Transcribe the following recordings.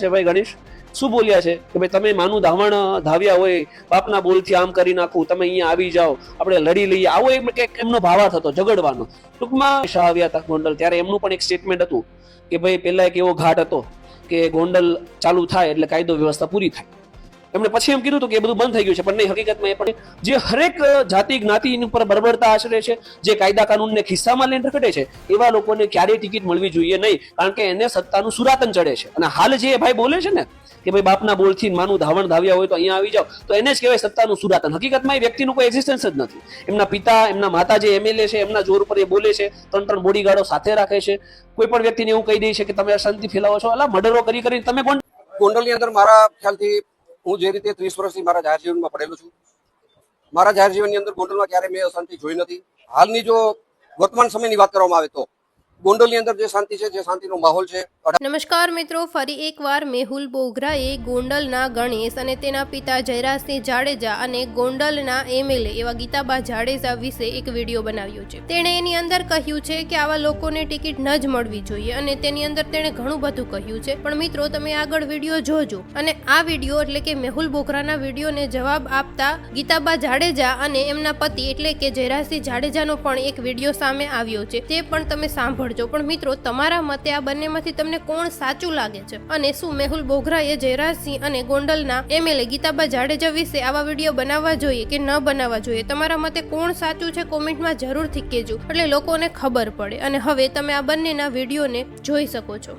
છે ભાઈ ગણેશ શું બોલ્યા છે કે ભાઈ તમે માનું ધાવણ ધાવ્યા હોય બાપના બોલથી આમ કરી નાખું તમે અહીંયા આવી જાઓ આપણે લડી લઈએ આવો એમનો ભાવાર્થ હતો ઝઘડવાનો ટૂંકમાં શાહ આવ્યા હતા ગોંડલ ત્યારે એમનું પણ એક સ્ટેટમેન્ટ હતું કે ભાઈ પહેલા એક એવો ઘાટ હતો કે ગોંડલ ચાલુ થાય એટલે કાયદો વ્યવસ્થા પૂરી થાય એમણે પછી એમ કીધું હતું કે એ બધું બંધ થઈ ગયું છે પણ નહીં હકીકતમાં એ પણ જે હરેક જાતિ જ્ઞાતિ ઉપર બર્બરતા આચરે છે જે કાયદા કાનૂનને ખિસ્સામાં લઈને રખડે છે એવા લોકોને ક્યારેય ટિકિટ મળવી જોઈએ નહીં કારણ કે એને સત્તાનું સુરાતન ચડે છે અને હાલ જે ભાઈ બોલે છે ને કે ભાઈ બાપના બોલથી માનું ધાવણ ધાવ્યા હોય તો અહીંયા આવી જાઓ તો એને જ કહેવાય સત્તાનું સુરાતન હકીકતમાં એ વ્યક્તિનું કોઈ એક્ઝિસ્ટન્સ જ નથી એમના પિતા એમના માતા જે એમએલએ છે એમના જોર ઉપર એ બોલે છે ત્રણ બોડીગાર્ડો સાથે રાખે છે કોઈ પણ વ્યક્તિને એવું કહી દે છે કે તમે અશાંતિ ફેલાવો છો અલા મર્ડરો કરી તમે ગોંડલની અંદર મારા ખ્યાલથી હું જે રીતે 30 વર્ષથી મારા જાહેર જીવનમાં પડેલો છું મારા જાહેર જીવનની અંદર ગોંડલમાં ક્યારે મેં અશાંતિ જોઈ નથી હાલની જો વર્તમાન સમયની વાત કરવામાં આવે તો ગોંડલની અંદર જે શાંતિ છે જે શાંતિનો માહોલ છે। નમસ્કાર મિત્રો, ફરી એકવાર મેહુલ બોગરાએ ગોંડલના ગણેશ અને તેના પિતા જયરાજસિંહ જાડેજા અને ગોંડલના એમએલએ એવા ગીતાબા જાડેજા વિશે એક વિડીયો બનાવ્યો છે। તેણે એની અંદર કહ્યું છે કે આવા લોકોને ટિકિટ ન જ મળવી જોઈએ અને તેની અંદર તેણે ઘણું બધું કહ્યું છે। પણ મિત્રો તમે આગળ વિડીયો જોજો અને આ વિડીયો એટલે કે મેહુલ બોગરાના વિડીયોને જવાબ આપતા ગીતાબા જાડેજા અને એમના પતિ એટલે કે જયરાજસિંહ જાડેજાનો પણ એક વિડીયો સામે આવ્યો છે, તે પણ તમે સાંભળો। પણ મિત્રો તમારા મતે આ બંનેમાંથી તમને કોણ સાચું લાગે છે અને શું મેહુલ બોગરાએ જયરાજસિંહ અને ગોંડલના એમએલએ ગીતાબા જાડેજા વિશે આવા વિડીયો બનાવવા જોઈએ કે ન બનાવવા જોઈએ? તમારા મતે કોણ સાચું છે કોમેન્ટમાં જરૂરથી કહેજો એટલે લોકોને ખબર પડે। અને હવે તમે આ બંનેના વિડીયોને જોઈ શકો છો।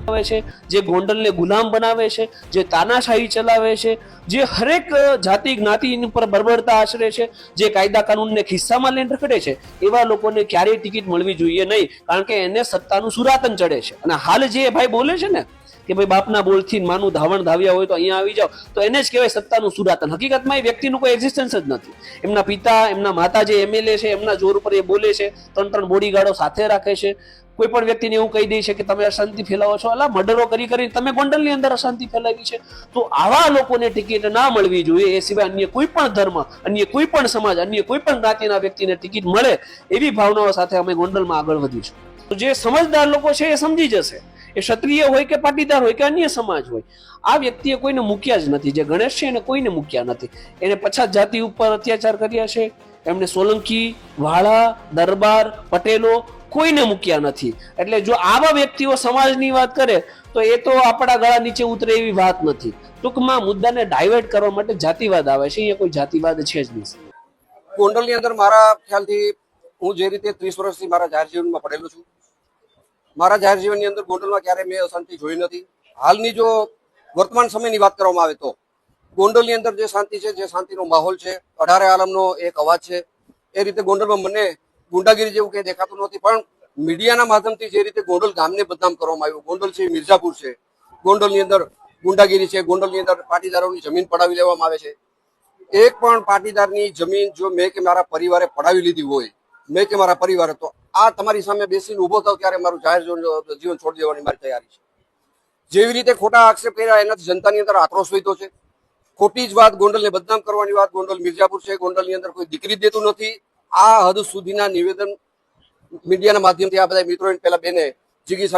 જે ગોંડલને ગુલામ બનાવે છે, જે તાનાશાહી ચલાવે છે, જે હરેક જાતિ જ્ઞાતિ ઉપર બર્બરતા આચરે છે, જે કાયદા કાનૂનને ખિસ્સામાં લઈને રખડે છે એવા લોકોને ક્યારેય ટિકિટ મળવી જોઈએ નહીં કારણ કે એને સત્તાનું સુરાતન ચડે છે અને હાલ જે ભાઈ બોલે છે ને કે ભાઈ બાપના બોલથી માનું ધાવણ ધાવ્યા હોય તો અહીંયા આવી જાઓ તો એને જ કહેવાય સત્તાનું સુરાતન હકીકતમાં એ વ્યક્તિનું કોઈ એક્ઝિસ્ટન્સ જ નથી એમના પિતા એમના માતા જે એમએલએ છે એમના જોર ઉપર એ બોલે છે ત્રણ બોડીગાર્ડો સાથે રાખે છે કોઈ પણ વ્યક્તિને એવું કહી દે છે કે તમે અશાંતિ ફેલાવો છો અલા મર્ડરો કરી તમે ગોંડલની અંદર અશાંતિ ફેલાવી છે તો આવા લોકોને ટિકિટ ના મળવી જોઈએ એ સિવાય અન્ય કોઈ પણ ધર્મ અન્ય કોઈ પણ સમાજ અન્ય કોઈ પણ જ્ઞાતિના વ્યક્તિને ટિકિટ મળે એવી ભાવનાઓ સાથે અમે ગોંડલમાં આગળ વધીશું। જે સમજદાર લોકો છે એ સમજી જશે એ ક્ષત્રિય હોય કે પાટીદાર હોય કે અન્ય સમાજ હોય આ વ્યક્તિએ કોઈને મૂક્યા જ નથી। જે ગણેશ છે એને કોઈને મૂક્યા નથી એને પછાત જાતિ ઉપર અત્યાચાર કર્યા છે એમને સોલંકી વાળા દરબાર પટેલો કોઈને મૂક્યા નથી એટલે જો આવા વ્યક્તિઓ સમાજની વાત કરે તો એ તો આપણા ગળા નીચે ઉતરે એવી વાત નથી। ટૂંકમાં મુદ્દાને ડાયવર્ટ કરવા માટે જાતિવાદ આવે છે અહીંયા કોઈ જાતિવાદ છે જ નહીં। ગોંડલની અંદર મારા ખ્યાલથી હું જે રીતે 30 વર્ષથી મારા જાહેર જીવનમાં પડેલો છું મારા જાહેર જીવનની અંદર ગોંડલમાં ક્યારે મેં અશાંતિ જોઈ નથી હાલની જો વર્તમાન સમયની વાત કરવામાં આવે તો ગોંડલની અંદર જે શાંતિ છે જે શાંતિનો માહોલ છે 18 આલમનો એક અવાજ છે એ રીતે ગોંડલમાં મને ગુંડાગીરી જેવું કંઈ દેખાતું નથી પણ મીડિયાના માધ્યમથી જે રીતે ગોંડલ ગામને બદનામ કરવામાં આવ્યું ગોંડલ છે મિર્ઝાપુર છે ગોંડલની અંદર ગુંડાગીરી છે ગોંડલની અંદર પાટીદારોની જમીન પડાવી લેવામાં આવે છે એક પણ પાટીદારની જમીન જો મેં કે મારા પરિવારે પડાવી લીધી હોય મેં કે મારા પરિવારે તો આ તમારી સામે બેસીને ઉભો થાવ ત્યારે મારું જાહેર જીવન છોડી દેવાની મારી તૈયારી છે। જેવી રીતે ખોટા આક્ષેપ કર્યા એનાથી જનતાની અંદર આક્રોશ વધ્યો છે ખોટી જ વાત ગોંડલને બદનામ કરવાની વાત ગોંડલ મિર્ઝાપુર છે ગોંડલની અંદર કોઈ દીકરી દેતું નથી આ હદ સુધીના નિવેદન મીડિયાના માધ્યમથી આ બધા મિત્રો પહેલા બેને જીગી